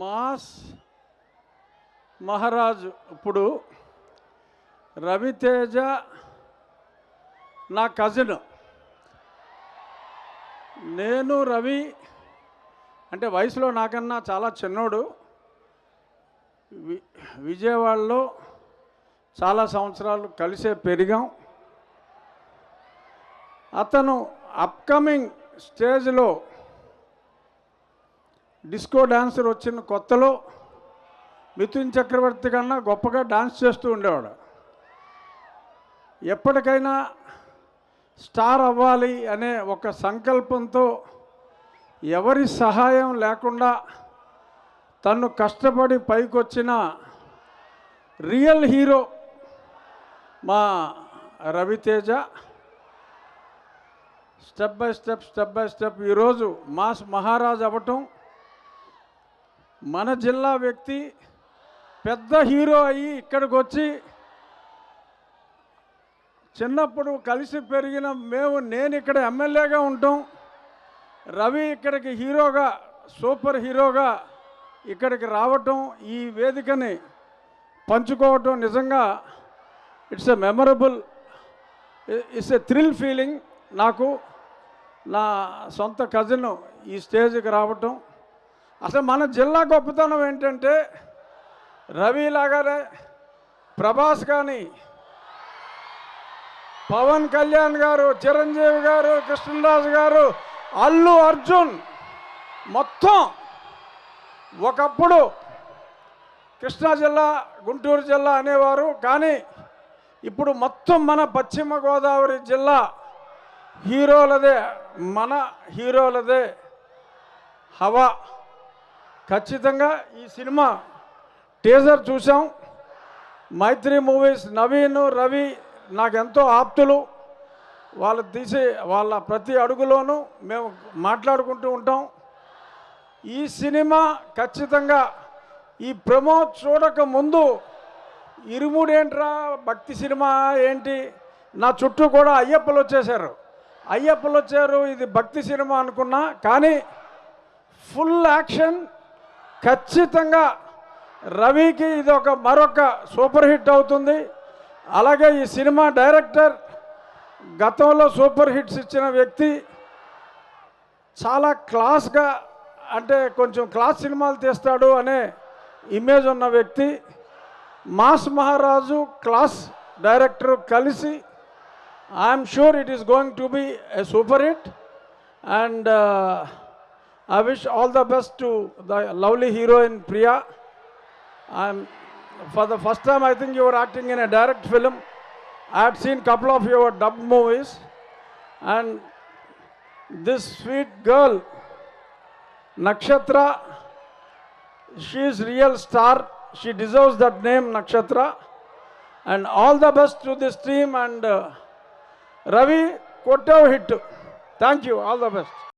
Mass మహారాజు ఇప్పుడు రవితేజ నా కజిన్. నేను రవి అంటే వయసులో నాకన్నా చాలా చిన్నోడు. విజయవాడలో చాలా సంవత్సరాలు కలిసే పెరిగాం. అతను అప్కమింగ్ స్టేజ్లో డిస్కో డాన్సర్ వచ్చిన కొత్తలో మిథున్ చక్రవర్తి కన్నా గొప్పగా డాన్స్ చేస్తూ ఉండేవాడు. ఎప్పటికైనా స్టార్ అవ్వాలి అనే ఒక సంకల్పంతో ఎవరి సహాయం లేకుండా తను కష్టపడి పైకొచ్చిన రియల్ హీరో మా రవితేజ. స్టెప్ బై స్టెప్ ఈరోజు మాస్ మహారాజ్ అవ్వటం, మన జిల్లా వ్యక్తి పెద్ద హీరో అయ్యి ఇక్కడికి వచ్చి చిన్నప్పుడు కలిసి పెరిగిన నేను ఇక్కడ ఎమ్మెల్యేగా ఉంటాం, రవి ఇక్కడికి హీరోగా సూపర్ హీరోగా ఇక్కడికి రావటం, ఈ వేదికని పంచుకోవటం నిజంగా it's a memorable, it's a thrill feeling. నాకు నా సొంత కజిన్ ఈ స్టేజ్కి రావటం, అసలు మన జిల్లా గొప్పతనం ఏంటంటే రవి లాగానే ప్రభాస్ కానీ, పవన్ కళ్యాణ్ గారు, చిరంజీవి గారు, కృష్ణరాజు గారు, అల్లు అర్జున్ మొత్తం ఒకప్పుడు కృష్ణా జిల్లా గుంటూరు జిల్లా అనేవారు, కానీ ఇప్పుడు మొత్తం మన పశ్చిమ గోదావరి జిల్లా హీరోలదే, మన హీరోలదే హవా. ఖచ్చితంగా ఈ సినిమా టీజర్ చూసాం. మైత్రి మూవీస్ నవీన్ రవి నాకెంతో ఆప్తులు. వాళ్ళు తీసి వాళ్ళ ప్రతి అడుగులోనూ మేము మాట్లాడుకుంటూ ఉంటాం. ఈ సినిమా ఖచ్చితంగా ఈ ప్రమోట్ చూడక ముందు ఇరుముడేంట్రా భక్తి సినిమా ఏంటి, నా చుట్టూ కూడా అయ్యప్పలు వచ్చారు, ఇది భక్తి సినిమా అనుకున్నా. కానీ ఫుల్ యాక్షన్, ఖచ్చితంగా రవికి ఇది మరొక సూపర్ హిట్ అవుతుంది. అలాగే ఈ సినిమా డైరెక్టర్ గతంలో సూపర్ హిట్స్ ఇచ్చిన వ్యక్తి, చాలా క్లాస్గా అంటే కొంచెం క్లాస్ సినిమాలు తీస్తాడు అనే ఇమేజ్ ఉన్న వ్యక్తి. మాస్ మహారాజు క్లాస్ డైరెక్టర్ కలిసి I'm sure it is going to be a super hit. And I wish all the best to the lovely heroine Priya. For the first time I think you were acting in a direct film. I had seen couple of your dubbed movies, and this sweet girl Nakshatra, she is real star. She deserves that name, Nakshatra. And all the best to this team. And Ravi, kottav hit. Thank you. All the best.